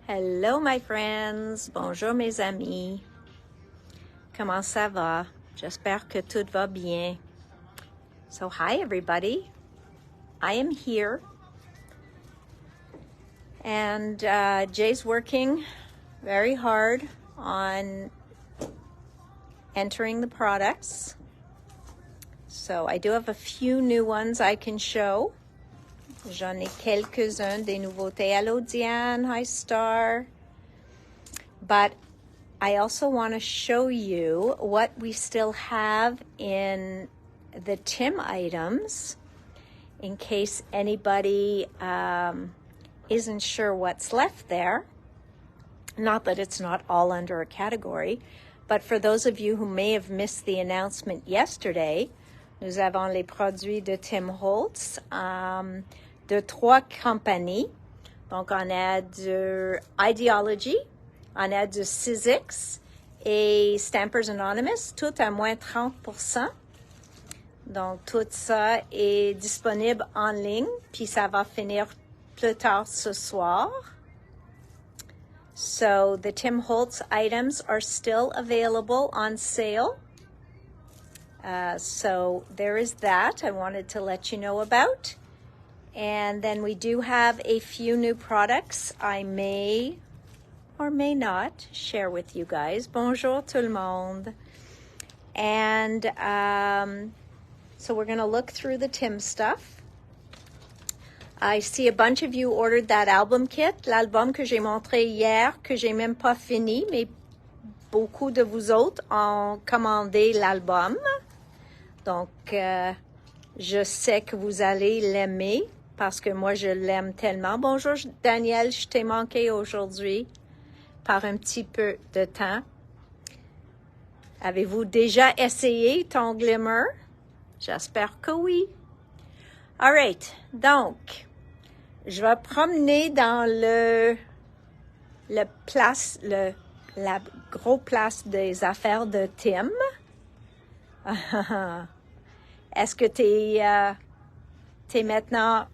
Hello my friends, bonjour mes amis, comment ça va? J'espère que tout va bien. So hi everybody, I am here and Jay's working very hard on entering the products. So I do have a few new ones I can show. J'en ai quelques-uns des nouveautés. Hello Diane, hi Star. But I also want to show you what we still have in the Tim items in case anybody isn't sure what's left there. Not that it's not all under a category, but for those of you who may have missed the announcement yesterday, nous avons les produits de Tim Holtz. De 3 compagnies. Donc, on a du Ideology, on a du Sizzix et Stampers Anonymous, tout à moins 30%. Donc, tout ça est disponible en ligne, puis ça va finir plus tard ce soir. So, the Tim Holtz items are still available on sale. So, there is that I wanted to let you know about. And then we do have a few new products I may or may not share with you guys. Bonjour tout le monde. And so we're going to look through the Tim stuff. I see a bunch of you ordered that album kit, l'album que j'ai montré hier, que j'ai même pas fini, mais beaucoup de vous autres ont commandé l'album. Donc, je sais que vous allez l'aimer. Parce que moi, je l'aime tellement. Bonjour, Daniel, je t'ai manqué aujourd'hui par un petit peu de temps. Avez-vous déjà essayé ton Glimmer? J'espère que oui. All right. Donc, je vais promener dans la gros place des affaires de Tim. Est-ce que t'es maintenant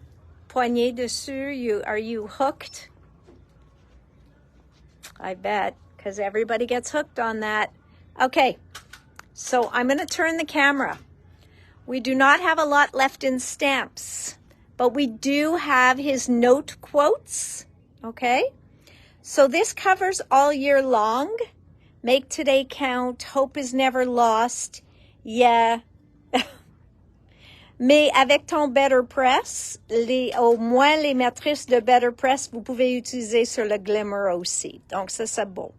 poigné dessus? Are you hooked? I bet, because everybody gets hooked on that. Okay, so I'm going to turn the camera. We do not have a lot left in stamps, but we do have his note quotes, okay? So this covers all year long. Make today count. Hope is never lost. Yeah. Mais avec ton Better Press, au moins les matrices de Better Press, vous pouvez utiliser sur le Glimmer aussi. Donc, ça, c'est beau.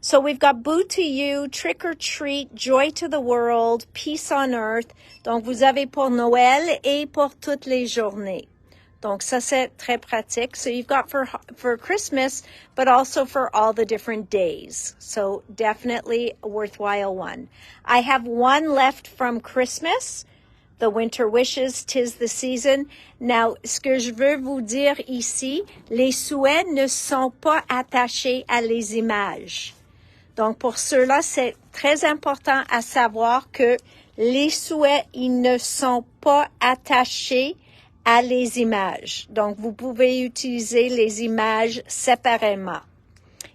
So, we've got Boo to You, Trick or Treat, Joy to the World, Peace on Earth. Donc, vous avez pour Noël et pour toutes les journées. Donc, ça, c'est très pratique. So, you've got for Christmas, but also for all the different days. So, definitely a worthwhile one. I have one left from Christmas. The Winter Wishes, 'Tis the Season. Now, ce que je veux vous dire ici, les souhaits ne sont pas attachés à les images. Donc, pour ceux-là, c'est très important à savoir que les souhaits, ils ne sont pas attachés à les images. Donc, vous pouvez utiliser les images séparément.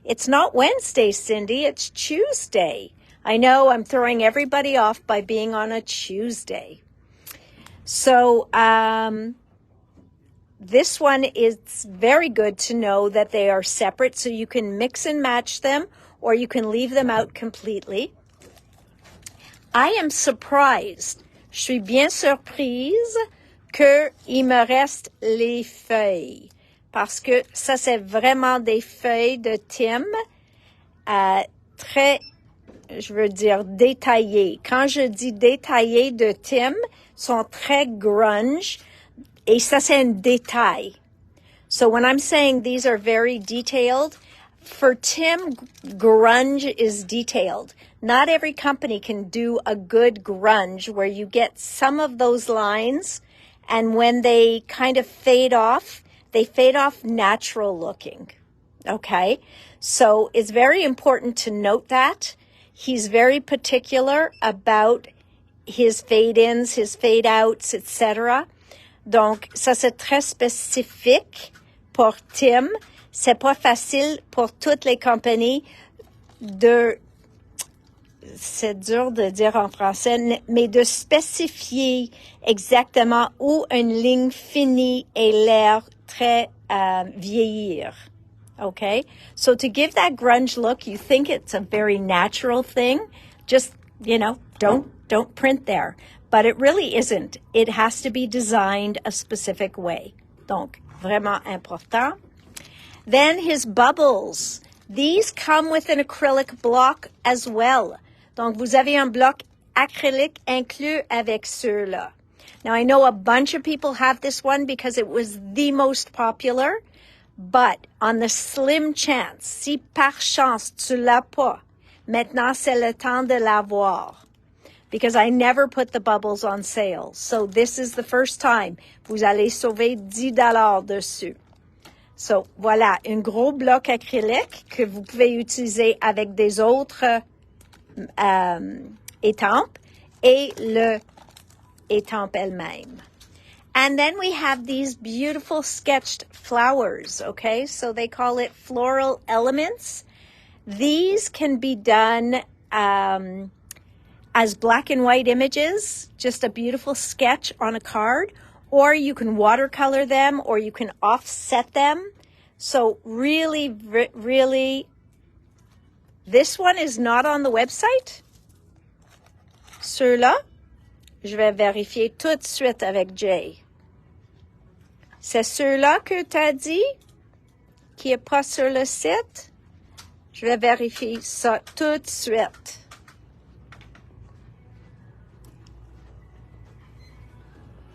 It's not Wednesday, Cindy, it's Tuesday. I know I'm throwing everybody off by being on a Tuesday. So, this one is very good to know that they are separate, so you can mix and match them, or you can leave them out completely. I am surprised. Je suis bien surprise qu'il me reste les feuilles. Parce que ça, c'est vraiment des feuilles de Tim, très, je veux dire, détaillées. Quand je dis détaillées de Tim, sont très grunge, et ça c'est un détail. So when I'm saying these are very detailed, for Tim, grunge is detailed. Not every company can do a good grunge where you get some of those lines, and when they kind of fade off, they fade off natural looking. Okay? So it's very important to note that. He's very particular about his fade-ins, his fade-outs, etc. Donc, ça, c'est très spécifique pour Tim, c'est pas facile pour toutes les compagnies c'est dur de dire en français, mais de spécifier exactement où une ligne finie et l'air très vieillir. Okay? So to give that grunge look, you think it's a very natural thing. Just, don't print there. But it really isn't. It has to be designed a specific way. Donc, vraiment important. Then his bubbles. These come with an acrylic block as well. Donc, vous avez un bloc acrylique inclus avec ceux-là. Now, I know a bunch of people have this one because it was the most popular. But on the slim chance, si par chance tu l'as pas, maintenant c'est le temps de l'avoir. Because I never put the bubbles on sale. So this is the first time. Vous allez sauver $10 dessus. So voilà, un gros bloc acrylique que vous pouvez utiliser avec des autres étampes et le étampe elle-même. And then we have these beautiful sketched flowers, okay? So they call it floral elements. These can be done as black and white images, just a beautiful sketch on a card, or you can watercolor them, or you can offset them. So really, really, this one is not on the website. Ceux-là, je vais vérifier tout de suite avec Jay. C'est ceux-là que tu as dit qui n'est pas sur le site? Je vais vérifier ça tout de suite.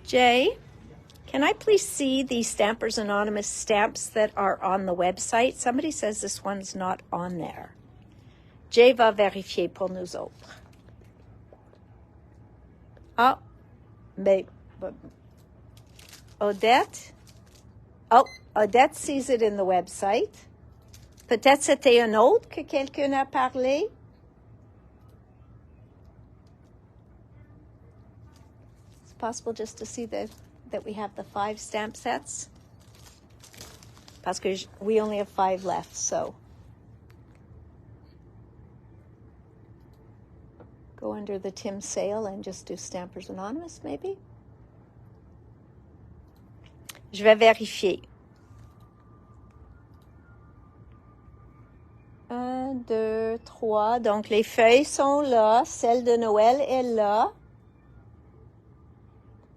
Jay, can I please see the Stampers Anonymous stamps that are on the website? Somebody says this one's not on there. Jay va vérifier pour nous autres. Ah, mais Odette? Oh, Odette sees it in the website. Peut-être c'était un autre que quelqu'un a parlé. It's possible just to see that we have the 5 stamp sets. Parce que we only have 5 left, so. Go under the Tim sale and just do Stampers Anonymous, maybe? Je vais vérifier. 1, 2, 3. Donc, les feuilles sont là. Celle de Noël est là.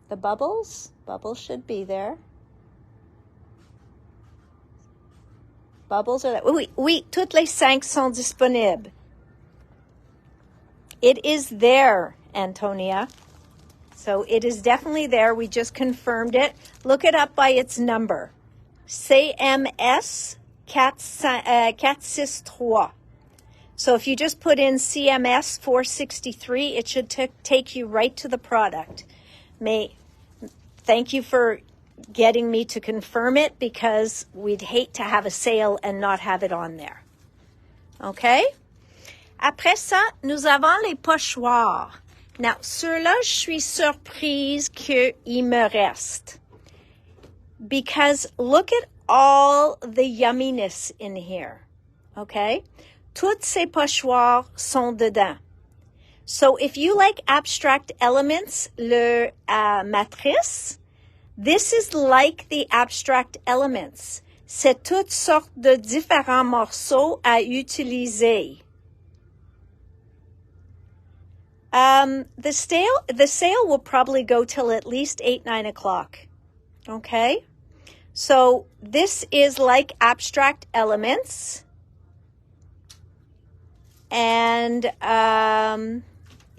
The bubbles should be there. Bubbles are there. Oui, toutes les 5 sont disponibles. It is there, Antonia. So it is definitely there. We just confirmed it. Look it up by its number. CMS 463. So if you just put in CMS 463, it should take you right to the product. Thank you for getting me to confirm it because we'd hate to have a sale and not have it on there. Okay? Après ça, nous avons les pochoirs. Now, ceux-là, je suis surprise qu'il me reste. Because look at all the yumminess in here. Okay? Toutes ces pochoirs sont dedans. So if you like abstract elements, le matrice, this is like the abstract elements. C'est toutes sortes de différents morceaux à utiliser. The sale will probably go till at least 8, 9 o'clock. Okay? So this is like abstract elements. And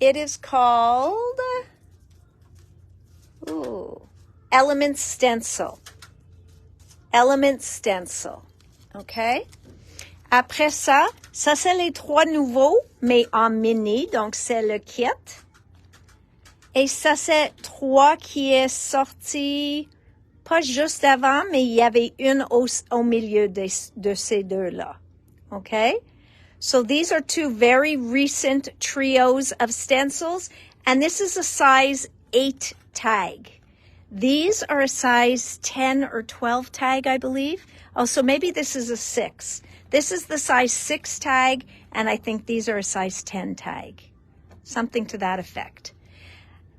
it is called Element Stencil. Element Stencil. Okay? Après ça, c'est les 3 nouveaux, mais en mini, donc c'est le kit. Et ça, c'est 3 qui est sorti, pas juste avant, mais il y avait une au milieu de ces deux-là. Okay? So these are 2 very recent trios of stencils, and this is a size 8 tag. These are a size 10 or 12 tag, I believe. Oh, so maybe this is a 6. This is the size 6 tag, and I think these are a size 10 tag. Something to that effect.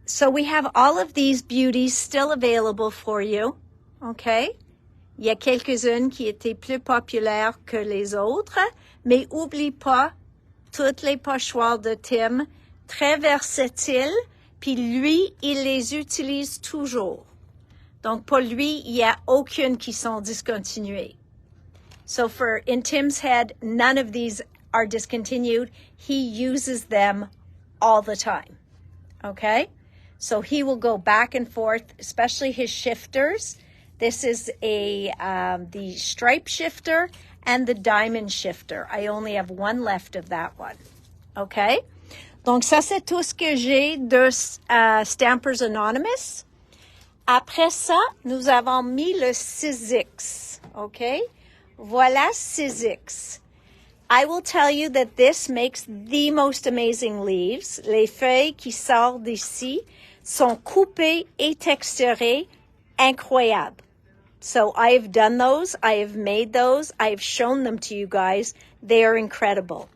So we have all of these beauties still available for you, okay? Il y a quelques-unes qui étaient plus populaires que les autres, mais oublie pas, toutes les pochoirs de Tim, très versatiles, puis lui, il les utilise toujours. Donc pour lui, il n'y a aucune qui sont discontinuées. So in Tim's head, none of these are discontinued. He uses them all the time, okay? So he will go back and forth, especially his shifters. This is the stripe shifter and the diamond shifter. I only have one left of that one, okay? Donc ça, c'est tout ce que j'ai de Stampers Anonymous. Après ça, nous avons mis le 6X, okay? Voilà 6X. I will tell you that this makes the most amazing leaves. Les feuilles qui sortent d'ici sont coupées et texturées, incroyables. So I have done those. I have made those. I have shown them to you guys. They are incredible.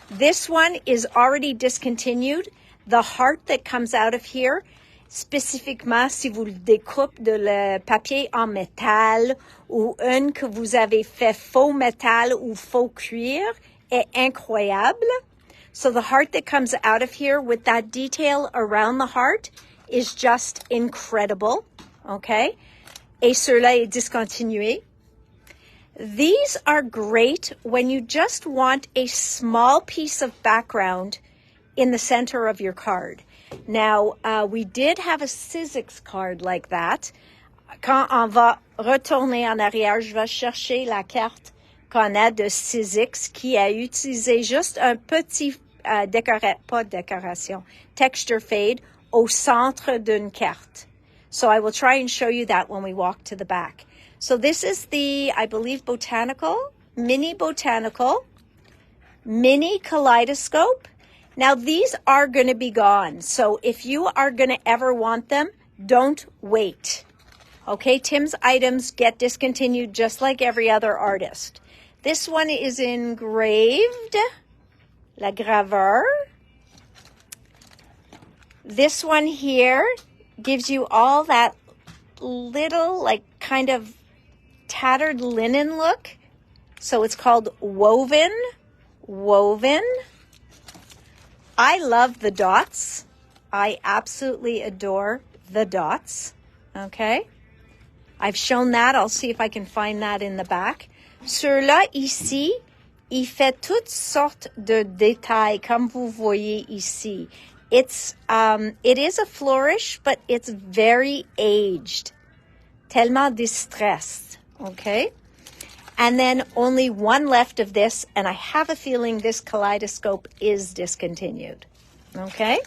This one is already discontinued. The heart that comes out of here, spécifiquement si vous le découpez de le papier en métal ou une que vous avez fait faux métal ou faux cuir, est incroyable. So the heart that comes out of here with that detail around the heart is just incredible, okay? Et cela est discontinué. These are great when you just want a small piece of background in the center of your card. Now, we did have a 6X card like that. Quand on va retourner en arrière, je vais chercher la carte qu'on a de 6X qui a utilisé juste un petit texture fade au centre d'une carte. So I will try and show you that when we walk to the back. So this is the, I believe, mini kaleidoscope. Now these are going to be gone. So if you are going to ever want them, don't wait. Okay, Tim's items get discontinued just like every other artist. This one is engraved, la graveur. This one here gives you all that little, like, kind of tattered linen look. So it's called woven. I love the dots. I absolutely adore the dots. Okay. I've shown that. I'll see if I can find that in the back. Ceux-là ici, il fait toutes sortes de détails, comme vous voyez ici. It is a flourish, but it's very aged. Tellement distressed. Okay. And then only one left of this, and I have a feeling this kaleidoscope is discontinued. Okay?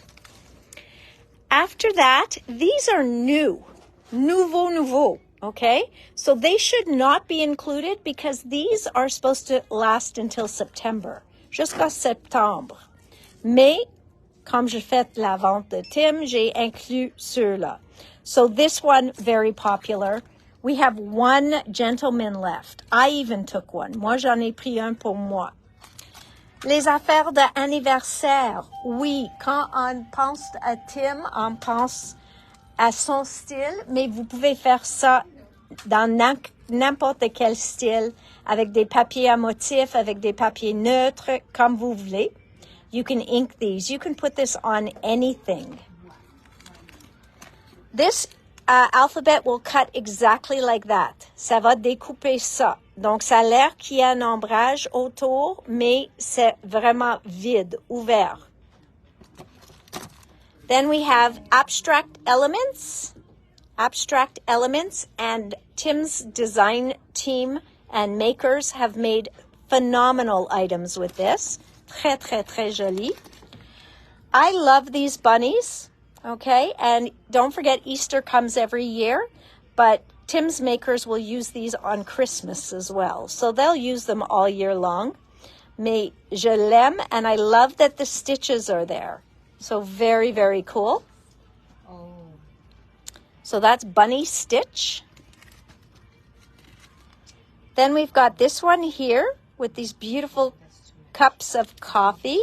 After that, these are new. Nouveau. Okay? So they should not be included because these are supposed to last until September. Jusqu'à septembre. Mais, comme j'ai fait la vente de Tim, j'ai inclus ceux-là. So this one, very popular. We have one gentleman left. I even took one. Moi, j'en ai pris un pour moi. Les affaires d'anniversaire. Oui, quand on pense à Tim, on pense à son style, mais vous pouvez faire ça dans n'importe quel style, avec des papiers à motifs, avec des papiers neutres, comme vous voulez. You can ink these. You can put this on anything. This alphabet will cut exactly like that. Ça va découper ça. Donc, ça a l'air qu'il y a un ombrage autour, mais c'est vraiment vide, ouvert. Then we have abstract elements, and Tim's design team and makers have made phenomenal items with this. Très, très, très joli. I love these bunnies. Okay, and don't forget Easter comes every year, but Tim's makers will use these on Christmas as well. So they'll use them all year long. Mais je l'aime, and I love that the stitches are there. So very, very cool. Oh. So that's bunny stitch. Then we've got this one here with these beautiful cups of coffee.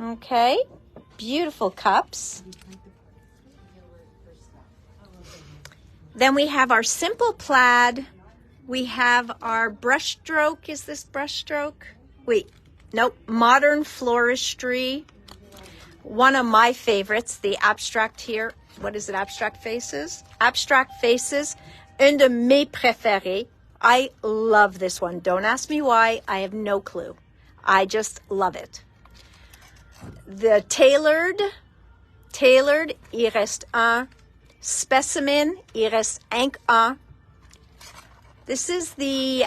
Okay, beautiful cups. Then we have our simple plaid. We have our brushstroke. Is this brushstroke? Wait, nope. Modern floristry. One of my favorites, the abstract here. What is it? Abstract faces? Abstract faces. Un de mes préférés. I love this one. Don't ask me why. I have no clue. I just love it. The tailored, il reste un. Specimen, il reste un. This is the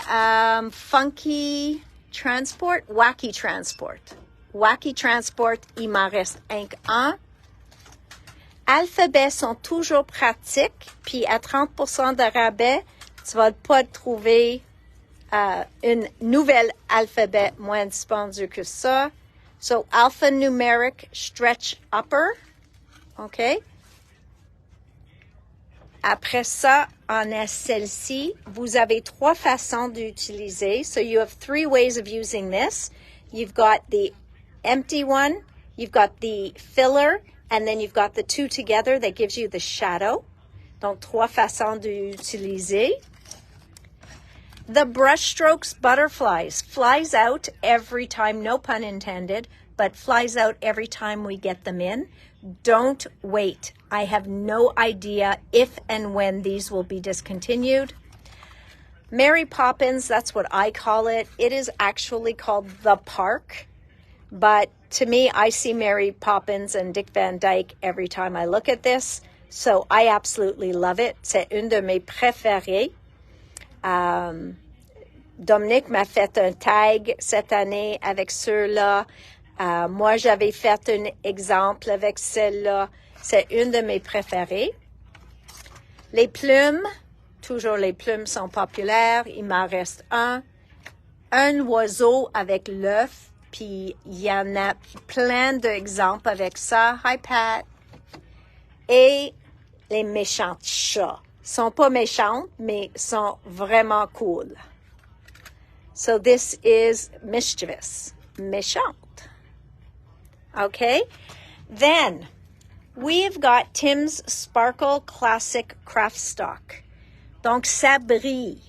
funky transport, wacky transport. Wacky transport, il m'en reste un. Alphabets sont toujours pratiques, puis à 30% de rabais, tu vas pas trouver un nouvel alphabet moins dispendieux que ça. So, alphanumeric stretch upper. OK? Après ça, on a celle-ci. Vous avez 3 façons d'utiliser. So, you have 3 ways of using this. You've got the empty one, you've got the filler, and then you've got the 2 together that gives you the shadow. Donc, 3 façons d'utiliser. The brushstrokes butterflies flies out every time, no pun intended, but flies out every time we get them in. Don't wait. I have no idea if and when these will be discontinued. Mary Poppins, that's what I call it. It is actually called The Park, but to me, I see Mary Poppins and Dick Van Dyke every time I look at this, so I absolutely love it. C'est une de mes préférées. Dominique m'a fait un tag cette année avec ceux-là. Moi, j'avais fait un exemple avec celle-là. C'est une de mes préférées. Les plumes, toujours les plumes sont populaires. Il m'en reste un. Un oiseau avec l'œuf. Puis, il y en a plein d'exemples avec ça. Hi, Pat. Et les méchants chats. Sont pas méchantes, mais sont vraiment cool. So this is mischievous, méchante. Okay? Then, we've got Tim's Sparkle Classic Craft Stock. Donc, ça brille.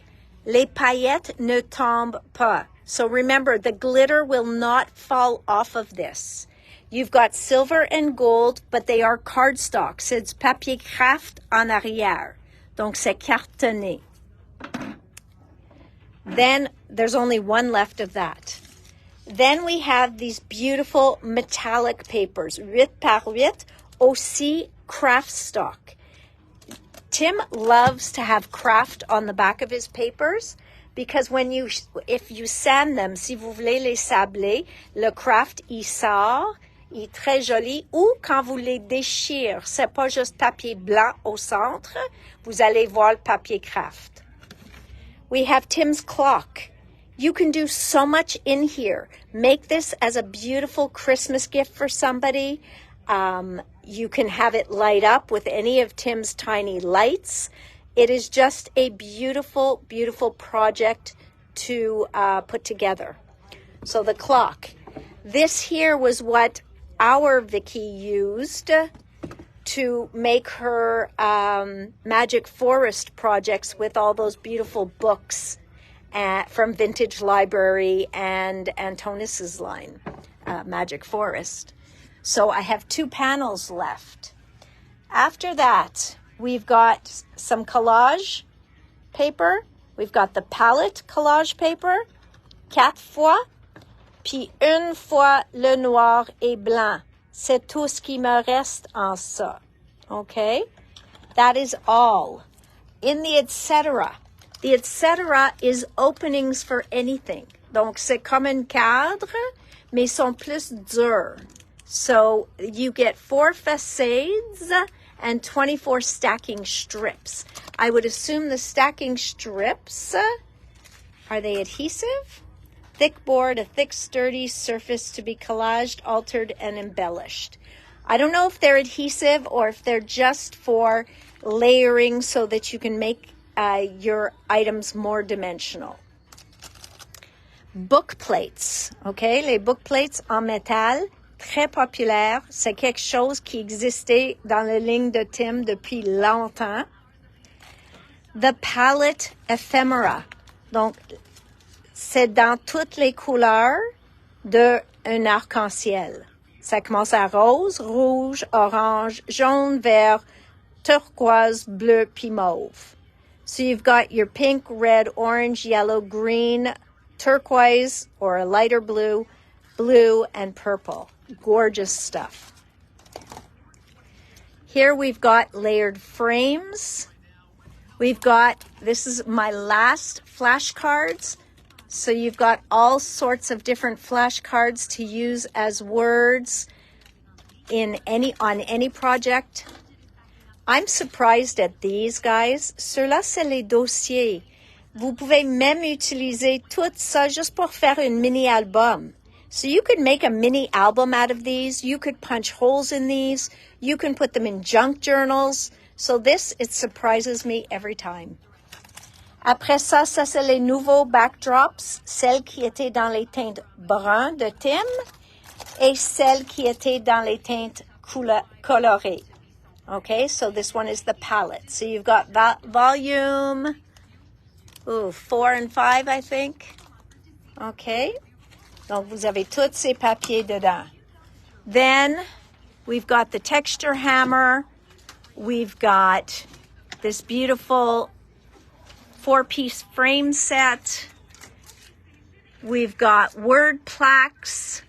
Les paillettes ne tombent pas. So remember, the glitter will not fall off of this. You've got silver and gold, but they are cardstock. C'est du papier craft en arrière. Donc, c'est cartonné. Then, there's only one left of that. Then we have these beautiful metallic papers, 8 par 8, aussi craft stock. Tim loves to have craft on the back of his papers because if you sand them, si vous voulez les sabler, le craft, il sort, il est très joli. Ou quand vous les déchirez, c'est pas juste papier blanc au centre, vous allez voir le papier craft. We have Tim's clock. You can do so much in here. Make this as a beautiful Christmas gift for somebody. You can have it light up with any of Tim's tiny lights. It is just a beautiful, beautiful project to put together. So the clock. This here was what our Vicky used to make her Magic Forest projects with all those beautiful books from Vintage Library and Antonis's line, Magic Forest. So I have 2 panels left. After that, we've got some collage paper. We've got the palette collage paper, 4 fois, puis 1 fois le noir et blanc. C'est tout ce qui me reste en ça. Okay? That is all. In the etc. The etc. is openings for anything. Donc, c'est comme un cadre, mais sont plus durs. So, you get 4 facades and 24 stacking strips. I would assume the stacking strips, are they adhesive? Thick board, a thick, sturdy surface to be collaged, altered, and embellished. I don't know if they're adhesive or if they're just for layering so that you can make your items more dimensional. Book plates, OK? Les book plates en métal, très populaires. C'est quelque chose qui existait dans la ligne de Tim depuis longtemps. The palette ephemera. Donc, c'est dans toutes les couleurs d'un arc-en-ciel. Ça commence à rose, rouge, orange, jaune, vert, turquoise, bleu, puis mauve. So you've got your pink, red, orange, yellow, green, turquoise, or a lighter blue, blue, and purple. Gorgeous stuff. Here we've got layered frames. We've got, this is my last flashcards. So you've got all sorts of different flashcards to use as words on any project. I'm surprised at these, guys. Ceux-là, c'est les dossiers. Vous pouvez même utiliser tout ça juste pour faire un mini-album. So you could make a mini album out of these. You could punch holes in these. You can put them in junk journals. So this, it surprises me every time. Après ça, ça c'est les nouveaux backdrops, celles qui étaient dans les teintes bruns de Tim et celles qui étaient dans les teintes colorées. Okay, so this one is the palette. So you've got volume 4 and 5, I think. Okay, donc vous avez tous ces papiers dedans. Then we've got the texture hammer. We've got this beautiful 4-piece frame set. We've got word plaques.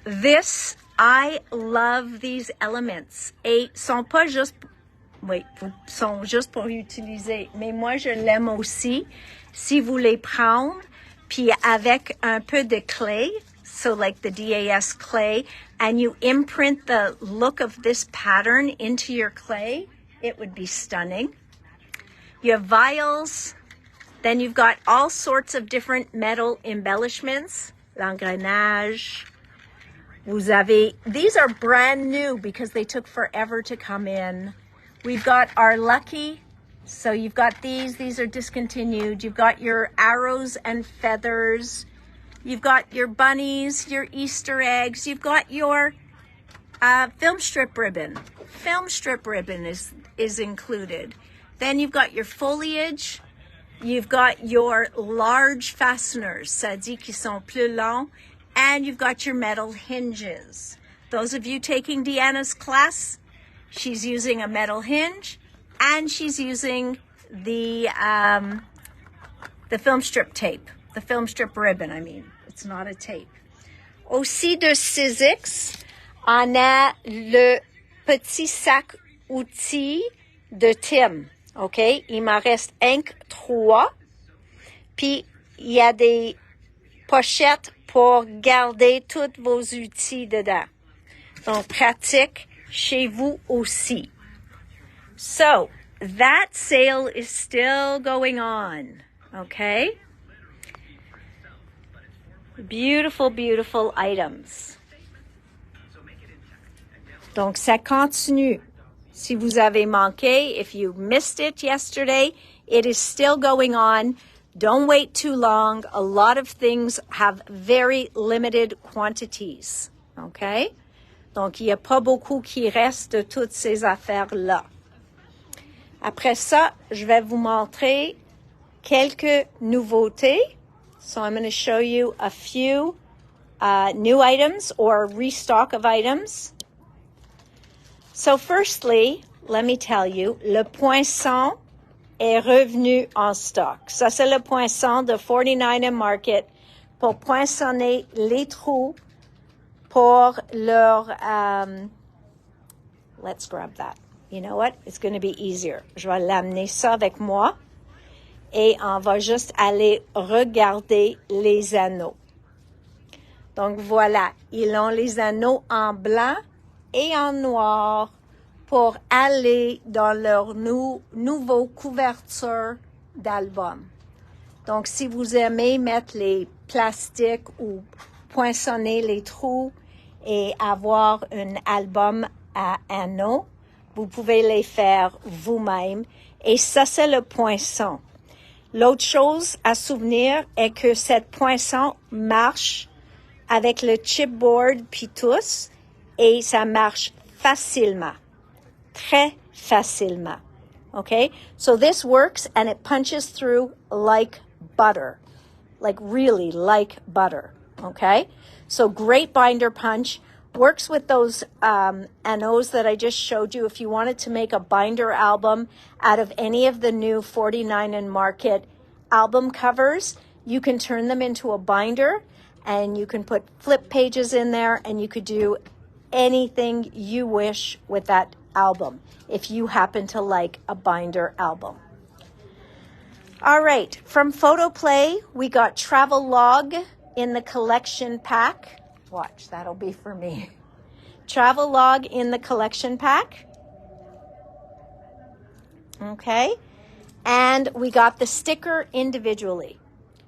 This, I love these elements. Et sont pas juste, sont juste pour utiliser. Mais moi, je l'aime aussi. Si vous les prendre, puis avec un peu de clay, so like the DAS clay, and you imprint the look of this pattern into your clay, it would be stunning. You have vials. Then you've got all sorts of different metal embellishments. L'engrenage. Vous avez, these are brand new because they took forever to come in. We've got our lucky. So you've got these are discontinued. You've got your arrows and feathers. You've got your bunnies, your Easter eggs. You've got your film strip ribbon. Film strip ribbon is included. Then you've got your foliage. You've got your large fasteners. Ça dit qu'ils sont plus longs. And you've got your metal hinges. Those of you taking Deanna's class, she's using a metal hinge and she's using the film strip tape. The film strip ribbon, I mean. It's not a tape. Aussi de Sizzix, on a le petit sac outils de Tim. OK? Il m'en reste 3. Puis, il y a des pochettes pour garder tous vos outils dedans. Donc, pratique chez vous aussi. So, that sale is still going on. OK? Beautiful, beautiful items. Donc, ça continue. Si vous avez manqué, if you missed it yesterday, it is still going on. Don't wait too long. A lot of things have very limited quantities. OK? Donc, il n'y a pas beaucoup qui reste de toutes ces affaires-là. Après ça, je vais vous montrer quelques nouveautés. So I'm going to show you a few new items or restock of items. So firstly, let me tell you, le poinçon est revenu en stock. Ça, c'est le poinçon de 49 Market pour poinçonner les trous pour leur... let's grab that. You know what? It's going to be easier. Je vais l'amener ça avec moi et on va juste aller regarder les anneaux. Donc voilà, ils ont les anneaux en blanc et en noir pour aller dans leur nouveau couverture d'album. Donc, si vous aimez mettre les plastiques ou poinçonner les trous et avoir un album à anneaux, vous pouvez les faire vous-même. Et ça, c'est le poinçon. L'autre chose à souvenir est que cette poinçon marche avec le chipboard puis tous, et ça marche facilement. Très facilement. Okay? So this works and it punches through like butter. Like really like butter. Okay? So great binder punch. Works with those anneaux that I just showed you. If you wanted to make a binder album out of any of the new 49 and Market album covers, you can turn them into a binder and you can put flip pages in there and you could do anything you wish with that album if you happen to like a binder album. All right, from Photoplay, we got Travel Log in the collection pack. Watch, that'll be for me. Travel Log in the collection pack. Okay. And we got the sticker individually.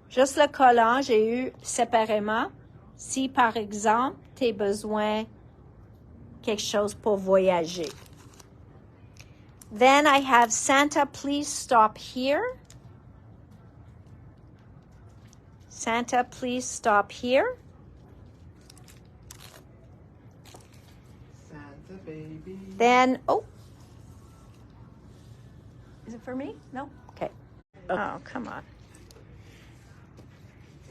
Juste le collant, j'ai eu séparément. Si, par exemple, tu as besoin quelque chose pour voyager. Then I have Santa, please stop here. Santa, please stop here. Baby. Then, oh, is it for me? No? Okay. Oh, come on.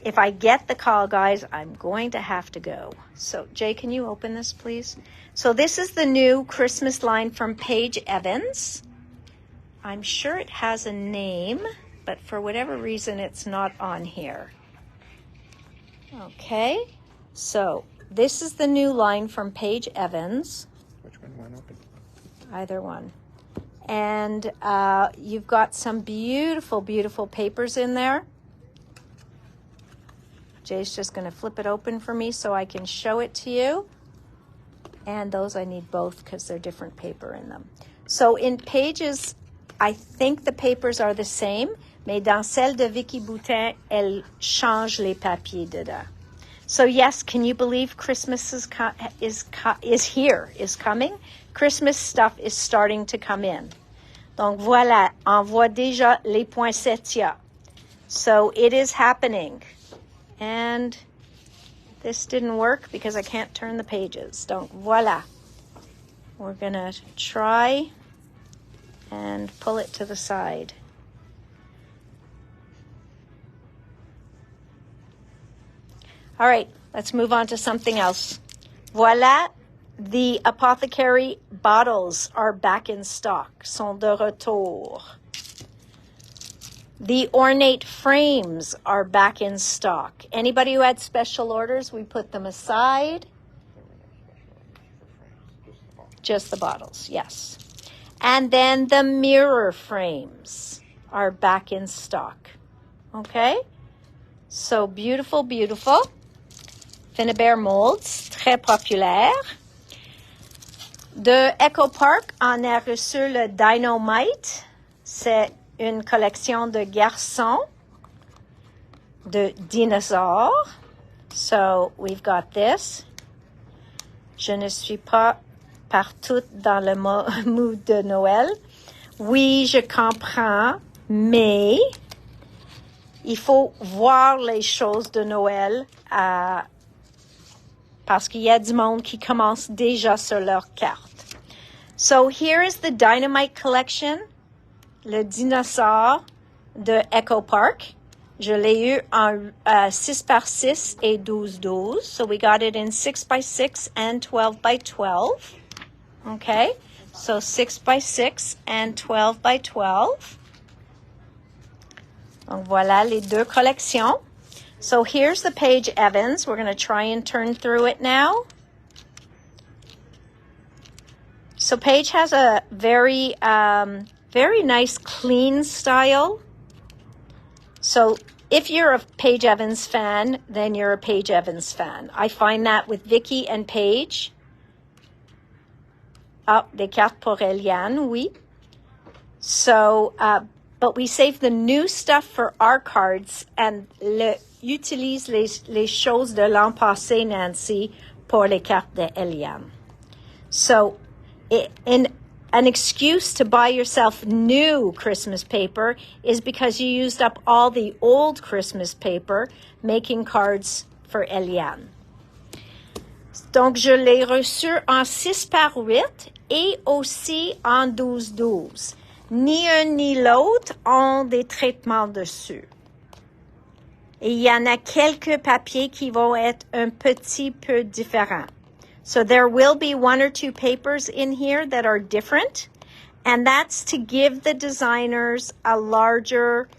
If I get the call, guys, I'm going to have to go. So, Jay, can you open this, please? So this is the new Christmas line from Paige Evans. I'm sure it has a name, but for whatever reason, it's not on here. Okay. So this is the new line from Paige Evans. Which one went open? Either one. And you've got some beautiful, beautiful papers in there. Jay's just going to flip it open for me so I can show it to you. And those I need both because they're different paper in them. So in Pages, I think the papers are the same, mais dans celle de Vicky Boutin, elle change les papiers dedans. So yes, can you believe Christmas is coming? Christmas stuff is starting to come in. Donc voilà, on voit déjà les poinsettias. So it is happening. And this didn't work because I can't turn the pages. Donc voilà. We're going to try and pull it to the side. All right, let's move on to something else. Voilà, the apothecary bottles are back in stock, sont de retour. The ornate frames are back in stock. Anybody who had special orders, we put them aside. Just the bottles, yes. And then the mirror frames are back in stock. Okay? So beautiful, beautiful. Finibert molds, très populaire. De Echo Park, on a reçu le Dynamite. C'est une collection de garçons, de dinosaures. So we've got this. Je ne suis pas partout dans le mood de Noël. Oui, je comprends, mais il faut voir les choses de Noël parce qu'il y a du monde qui commence déjà sur leur carte. So here is the Dynamite collection, le dinosaure de Echo Park. Je l'ai eu en 6x6 et 12x12. So we got it in 6x6 and 12x12. Okay, so 6x6 and 12x12. Donc voilà les deux collections. So here's the Paige Evans. We're going to try and turn through it now. So Paige has a very, very nice clean style. So if you're a Paige Evans fan, then you're a Paige Evans fan. I find that with Vicky and Paige. Ah, des cartes pour Eliane, oui. So, but we save the new stuff for our cards and utilise les choses de l'an passé, Nancy, pour les cartes de Eliane. So, an excuse to buy yourself new Christmas paper is because you used up all the old Christmas paper making cards for Eliane. Donc, je l'ai reçu en 6 par 8 et aussi en 12-12. Ni un ni l'autre ont des traitements dessus. Et il y en a quelques papiers qui vont être un petit peu différents. So there will be 1 or 2 papers in here that are different, and that's to give the designers a larger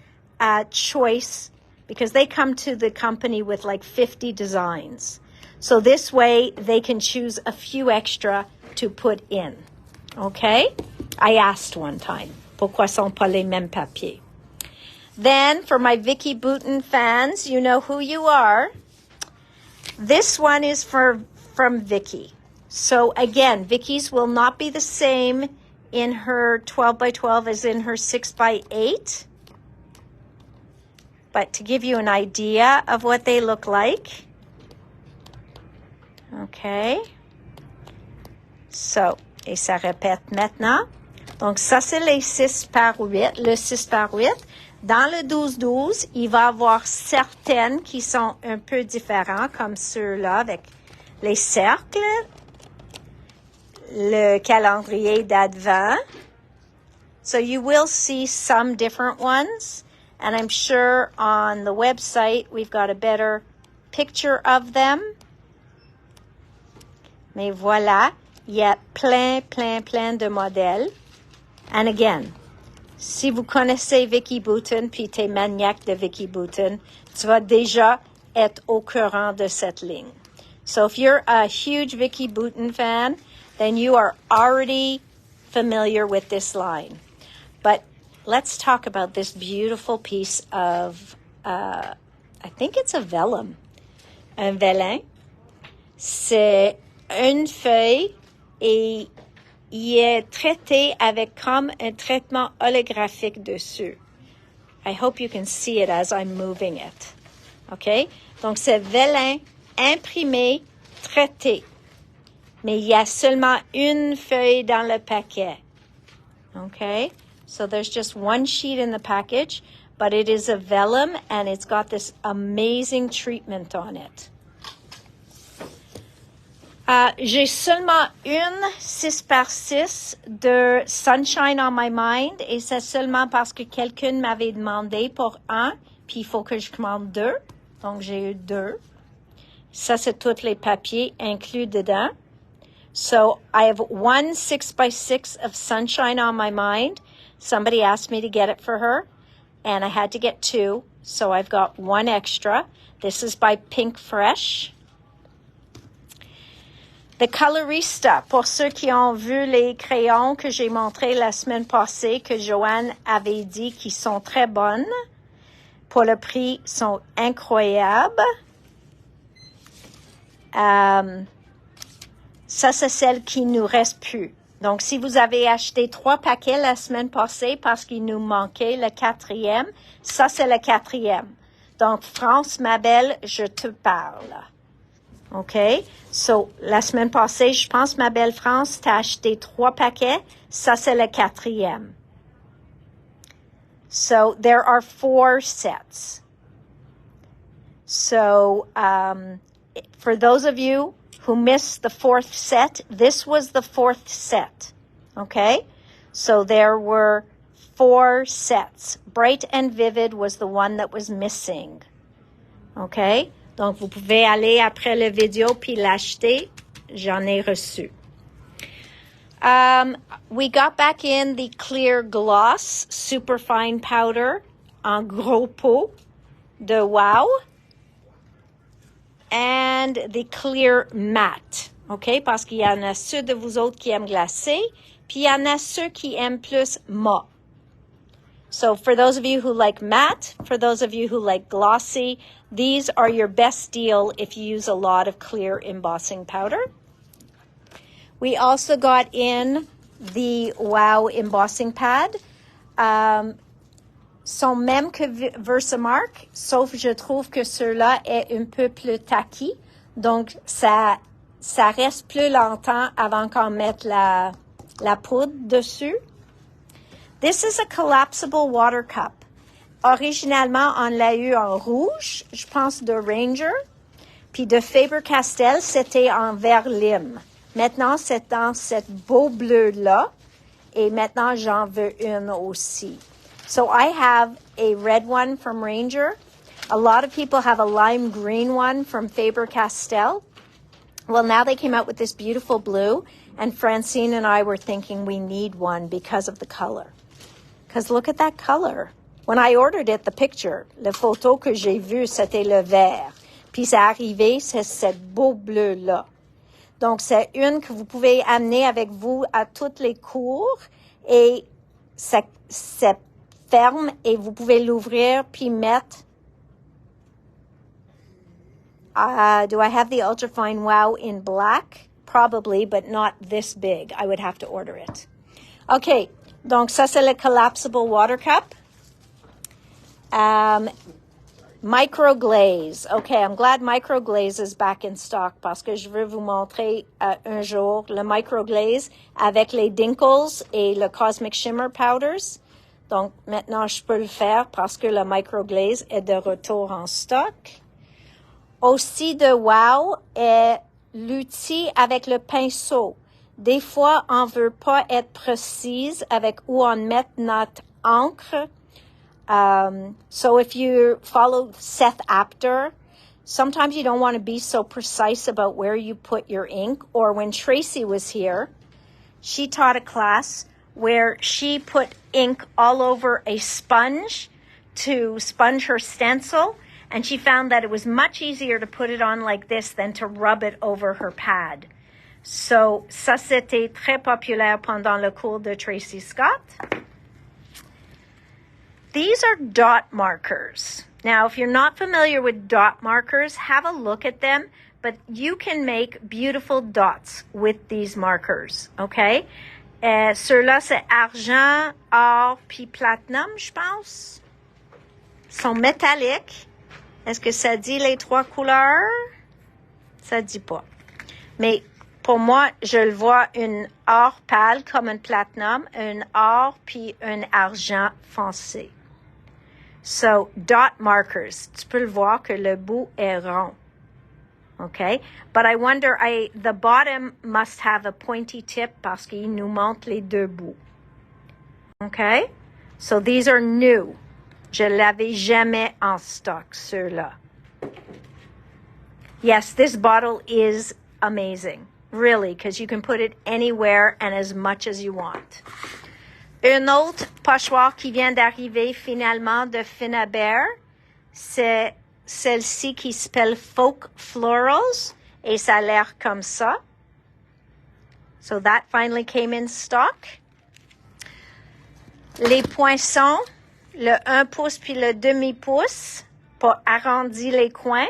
choice because they come to the company with like 50 designs. So this way they can choose a few extra to put in. Okay? I asked one time, pourquoi sont pas les mêmes papiers? Then for my Vicki Boutin fans, you know who you are. This one is from Vicki. So again, Vicki's will not be the same in her 12 by 12 as in her 6 by 8. But to give you an idea of what they look like. Okay. So, et ça répète maintenant. Donc ça c'est les 6 par 8, le 6 par 8. Dans le 12-12, il va y avoir certaines qui sont un peu différentes, comme ceux-là, avec les cercles, le calendrier d'Advent. So you will see some different ones, and I'm sure on the website we've got a better picture of them. Mais voilà, il y a plein de modèles. And again, si vous connaissez Vicki Boutin, puis t'es maniaque de Vicki Boutin, tu vas déjà être au courant de cette ligne. So if you're a huge Vicki Boutin fan, then you are already familiar with this line. But let's talk about this beautiful piece of, I think it's a vellum. Un vélin. C'est une feuille et il est traité avec comme un traitement holographique dessus. I hope you can see it as I'm moving it. OK? Donc, c'est vélin imprimé, traité. Mais il y a seulement une feuille dans le paquet. OK? So there's just one sheet in the package, but it is a vellum and it's got this amazing treatment on it. J'ai seulement une 6 par 6 de Sunshine on My Mind et c'est seulement parce que quelqu'un m'avait demandé pour un, puis il faut que je commande 2. Donc, j'ai eu 2. Ça, c'est tous les papiers inclus dedans. So, I have 1 6 by 6 of Sunshine on My Mind. Somebody asked me to get it for her, and I had to get 2, so I've got 1 extra. This is by Pink Fresh. The Colorista, pour ceux qui ont vu les crayons que j'ai montrés la semaine passée, que Joanne avait dit qu'ils sont très bonnes, pour le prix, sont incroyables. Ça, c'est celle qui nous reste plus. Donc, si vous avez acheté 3 paquets la semaine passée parce qu'il nous manquait le 4e, ça, c'est le 4e. Donc, France, ma belle, je te parle. OK? So, la semaine passée, je pense, ma belle France, t'as acheté 3 paquets. Ça, c'est le 4e. So, there are 4 sets. So, for those of you who missed the 4th set, this was the 4th set. Okay? So, there were 4 sets. Bright and Vivid was the one that was missing. Okay? Donc, vous pouvez aller après le vidéo puis l'acheter. J'en ai reçu. We got back in the clear gloss superfine powder en gros pot de Wow. And the clear matte. OK? Parce qu'il y en a ceux de vous autres qui aiment glacé, puis il y en a ceux qui aiment plus mat. So for those of you who like matte, for those of you who like glossy, these are your best deal if you use a lot of clear embossing powder. We also got in the Wow embossing pad. Sont même que Versamark, sauf je trouve que ceux-là est un peu plus tacky. Donc, ça reste plus longtemps avant qu'on mette la poudre dessus. This is a collapsible water cup. Originalement, on l'a eu en rouge, je pense de Ranger. Puis de Faber-Castell, c'était en vert lime. Maintenant, c'est dans cette beau bleu-là. Et maintenant, j'en veux une aussi. So I have a red one from Ranger. A lot of people have a lime green one from Faber-Castell. Well, now they came out with this beautiful blue. And Francine and I were thinking we need one because of the color. Because look at that color. When I ordered it, the picture, la photo que j'ai vue, c'était le vert. Puis c'est arrivé, c'est cette beau bleu-là. Donc, c'est une que vous pouvez amener avec vous à toutes les cours et c'est ferme et vous pouvez l'ouvrir puis mettre. Do I have the ultrafine wow in black? Probably, but not this big. I would have to order it. OK, donc ça, c'est le collapsible water cup. Microglaze. Okay, I'm glad microglaze is back in stock parce que je veux vous montrer un jour le microglaze avec les Dinkles et le Cosmic Shimmer Powders. Donc, maintenant, je peux le faire parce que le microglaze est de retour en stock. Aussi de Wow est l'outil avec le pinceau. Des fois, on veut pas être précise avec où on met notre encre. So if you follow Seth Apter, sometimes you don't want to be so precise about where you put your ink. Or when Tracy was here, she taught a class where she put ink all over a sponge to sponge her stencil. And she found that it was much easier to put it on like this than to rub it over her pad. So, ça c'était très populaire pendant le cours de Tracy Scott. These are dot markers. Now, if you're not familiar with dot markers, have a look at them, but you can make beautiful dots with these markers, okay? Ceux-là, c'est argent, or, puis platinum, je pense. Ils sont métalliques. Est-ce que ça dit les trois couleurs? Ça dit pas. Mais pour moi, je le vois une or pâle comme un platinum, un or puis un argent foncé. So, dot markers. Tu peux le voir que le bout est rond. Okay? But I wonder, the bottom must have a pointy tip parce qu'il nous montre les deux bouts. Okay? So, these are new. Je l'avais jamais en stock, ceux-là. Yes, this bottle is amazing. Really, because you can put it anywhere and as much as you want. Une autre pochoir qui vient d'arriver finalement de Finabert, c'est celle-ci qui s'appelle Folk Florals et ça a l'air comme ça. So that finally came in stock. Les poinçons, le 1 pouce puis le demi-pouce pour arrondir les coins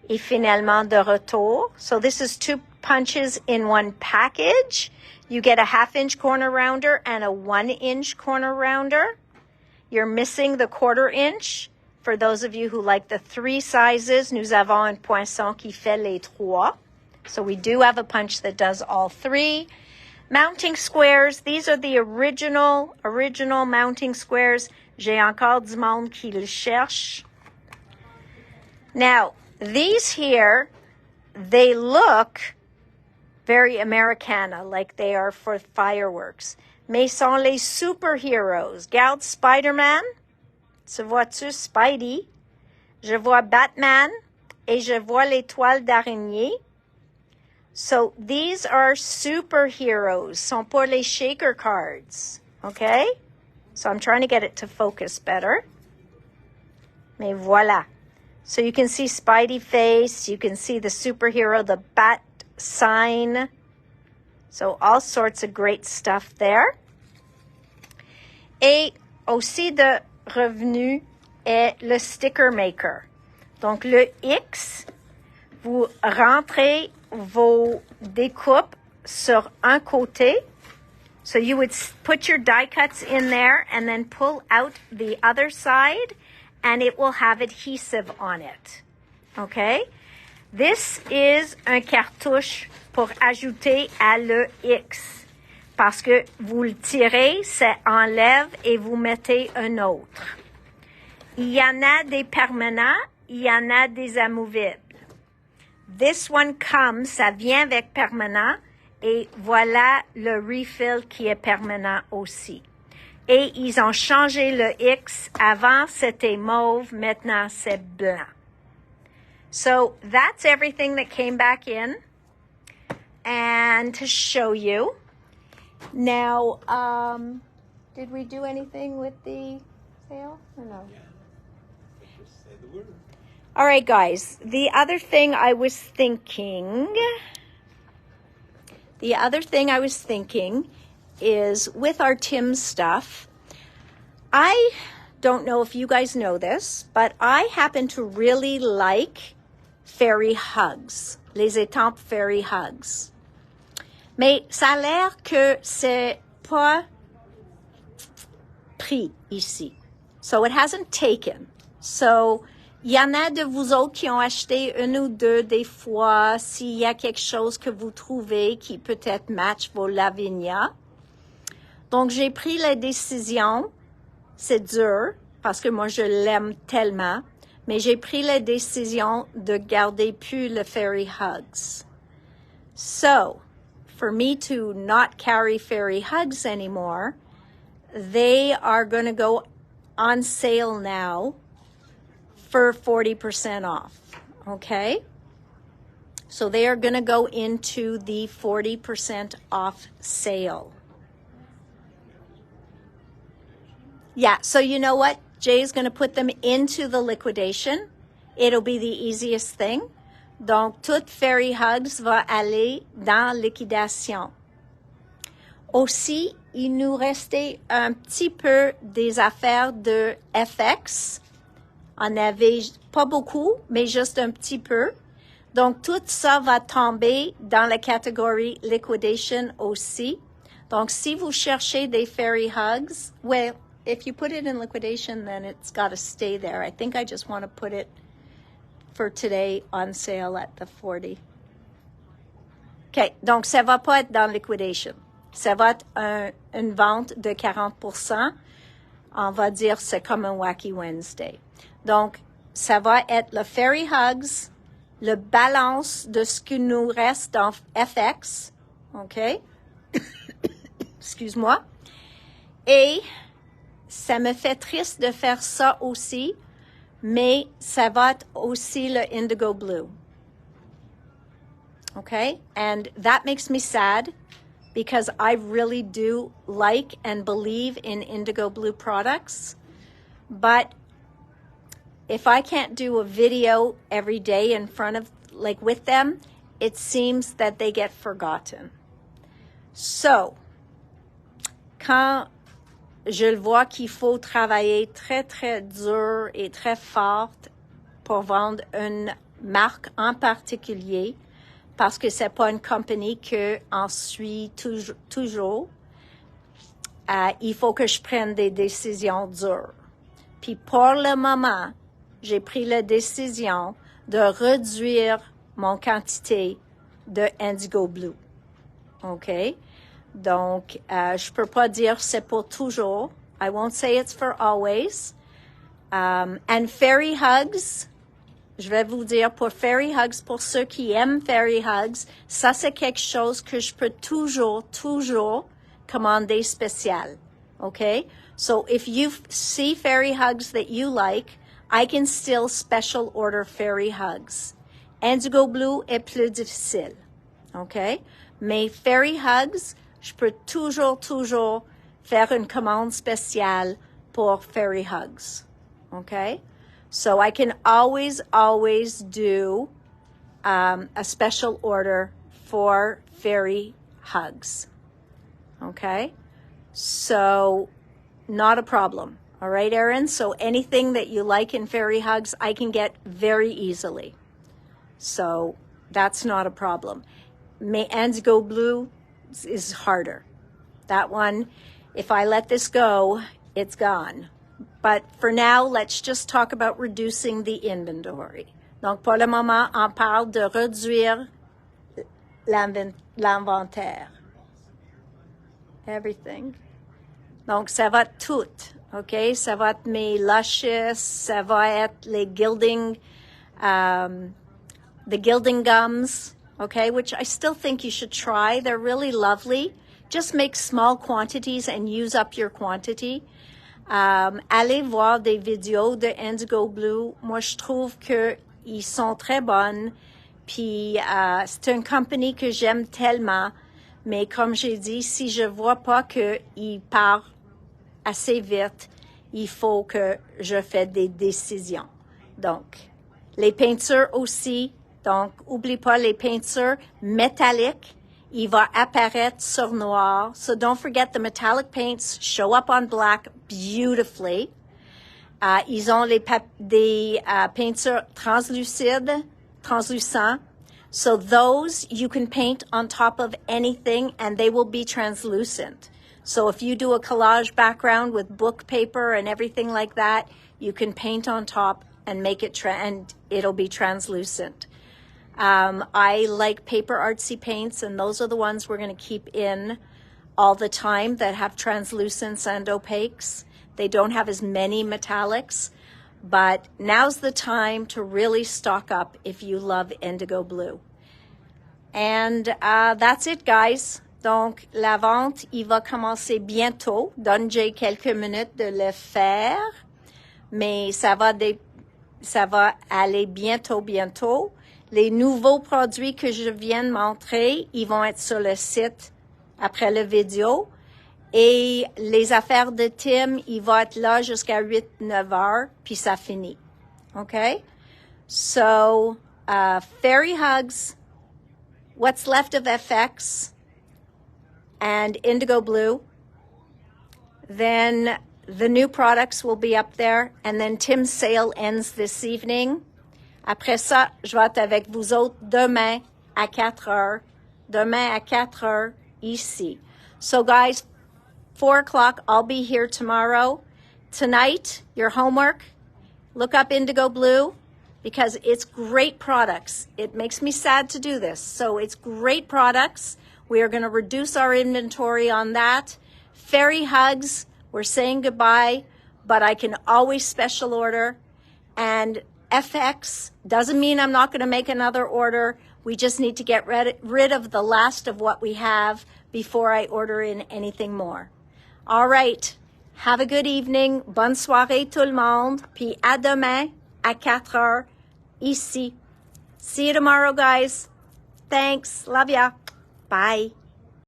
et finalement de retour. So this is 2 punches in one package. You get a 1/2-inch corner rounder and a 1-inch corner rounder. You're missing the 1/4 inch. For those of you who like the 3 sizes, nous avons un poinçon qui fait les 3. So we do have a punch that does all 3. Mounting squares, these are the original mounting squares. J'ai encore du monde qui le cherche. Now, these here, they look very Americana, like they are for fireworks. Mais sont les superheroes. Regarde Spider-Man. Tu vois-tu Spidey? Je vois Batman. Et je vois l'étoile d'araignée. So these are superheroes. Sont pour les shaker cards. Okay? So I'm trying to get it to focus better. Mais voilà. So you can see Spidey face. You can see the superhero, the bat sign. So all sorts of great stuff there. Et aussi de revenu est le sticker maker. Donc le X, vous rentrez vos découpes sur un côté. So you would put your die cuts in there and then pull out the other side and it will have adhesive on it. Okay? This is un cartouche pour ajouter à le X. parce que vous le tirez, ça enlève et vous mettez un autre. Il y en a des permanents, il y en a des amovibles. This one comes, ça vient avec permanent, et voilà le refill qui est permanent aussi. Et ils ont changé le X. Avant, c'était mauve, maintenant c'est blanc. So that's everything that came back in. And to show you. Now, did we do anything with the sale or no? Yeah. Just say the word. All right, guys. The other thing I was thinking is with our Tim stuff, I don't know if you guys know this, but I happen to really like fairy hugs, les étampes fairy hugs. Mais ça a l'air que c'est pas pris ici. So it hasn't taken. So, il y en a de vous autres qui ont acheté une ou deux des fois s'il y a quelque chose que vous trouvez qui peut-être match vos Lavinia. Donc, j'ai pris la décision, c'est dur parce que moi, je l'aime tellement, mais j'ai pris la décision de garder plus le fairy hugs. So, for me to not carry fairy hugs anymore, they are going to go on sale now for 40% off, okay? So they are going to go into the 40% off sale. Yeah, so you know what? Jay's going to put them into the liquidation. It'll be the easiest thing. Donc, toute Fairy Hugs va aller dans liquidation. Aussi, il nous restait un petit peu des affaires de FX. On avait pas beaucoup, mais juste un petit peu. Donc, tout ça va tomber dans la catégorie liquidation aussi. Donc, si vous cherchez des Fairy Hugs, well, if you put it in liquidation, then it's got to stay there. I think I just want to put it for today on sale at the 40. OK, donc ça va pas être dans liquidation. Ça va être une vente de 40%. On va dire c'est comme un Wacky Wednesday. Donc, ça va être le Fairy Hugs, le balance de ce qui nous reste dans FX. OK? Excuse-moi. Et ça me fait triste de faire ça aussi, mais ça va être aussi le Indigo Blue. Okay? And that makes me sad because I really do like and believe in Indigo Blue products. But if I can't do a video every day in front of, like with them, it seems that they get forgotten. So, quand je le vois qu'il faut travailler très, très dur et très fort pour vendre une marque en particulier, parce que c'est pas une compagnie qu'on suit toujours. Il faut que je prenne des décisions dures. Puis pour le moment, j'ai pris la décision de réduire mon quantité de Indigo Blue. OK? Donc, je peux pas dire c'est pour toujours. I won't say it's for always. And Fairy Hugs, je vais vous dire pour Fairy Hugs, pour ceux qui aiment Fairy Hugs, ça c'est quelque chose que je peux toujours commander spécial. Okay? So if you see Fairy Hugs that you like, I can still special order Fairy Hugs. Indigo Blue est plus difficile. Okay? Mais Fairy Hugs, je peux toujours faire une commande spéciale pour Fairy Hugs. Okay? So I can always do a special order for Fairy Hugs. Okay? So, not a problem. All right, Erin? So anything that you like in Fairy Hugs, I can get very easily. So that's not a problem. Mais Indigo Blue is harder. That one, if I let this go, it's gone. But for now, let's just talk about reducing the inventory. Donc, pour le moment, on parle de réduire l'inventaire. Everything. Donc, ça va être tout, OK? Ça va être mes luscious, ça va être les gilding, the gilding gums, okay, which I still think you should try. They're really lovely. Just make small quantities and use up your quantity. Allez voir des vidéos de Indigo Blue. Moi, je trouve qu'ils sont très bonnes. Puis, c'est une compagnie que j'aime tellement. Mais comme j'ai dit, si je vois pas qu'il part assez vite, il faut que je fasse des décisions. Donc, les peintures aussi. Donc, oublie pas les peintures métalliques. Il va apparaître sur noir. So don't forget the metallic paints show up on black beautifully. Ils ont des peintures translucents. So those you can paint on top of anything and they will be translucent. So if you do a collage background with book paper and everything like that, you can paint on top and make it and it'll be translucent. I like paper artsy paints, and those are the ones we're going to keep in all the time that have translucents and opaques. They don't have as many metallics, but now's the time to really stock up if you love Indigo Blue. And that's it, guys. Donc, la vente, il va commencer bientôt. Donne-moi quelques minutes de le faire, mais ça va aller bientôt. Les nouveaux produits que je viens de montrer, ils vont être sur le site après la vidéo. Et les affaires de Tim, ils vont être là jusqu'à 8-9 heures, puis ça finit. Okay? So, fairy hugs, what's left of FX, and Indigo Blue. Then the new products will be up there, and then Tim's sale ends this evening. Après ça, je vais être avec vous autres demain à 4 heures. Demain à 4 heures ici. So guys, 4 o'clock, I'll be here tomorrow. Tonight, your homework, look up Indigo Blue because it's great products. It makes me sad to do this. So it's great products. We are going to reduce our inventory on that. Fairy hugs, we're saying goodbye, but I can always special order. And FX doesn't mean I'm not going to make another order. We just need to get rid of the last of what we have before I order in anything more. All right. Have a good evening. Bonne soirée tout le monde. Puis à demain à 4 heures ici. See you tomorrow, guys. Thanks. Love ya. Bye.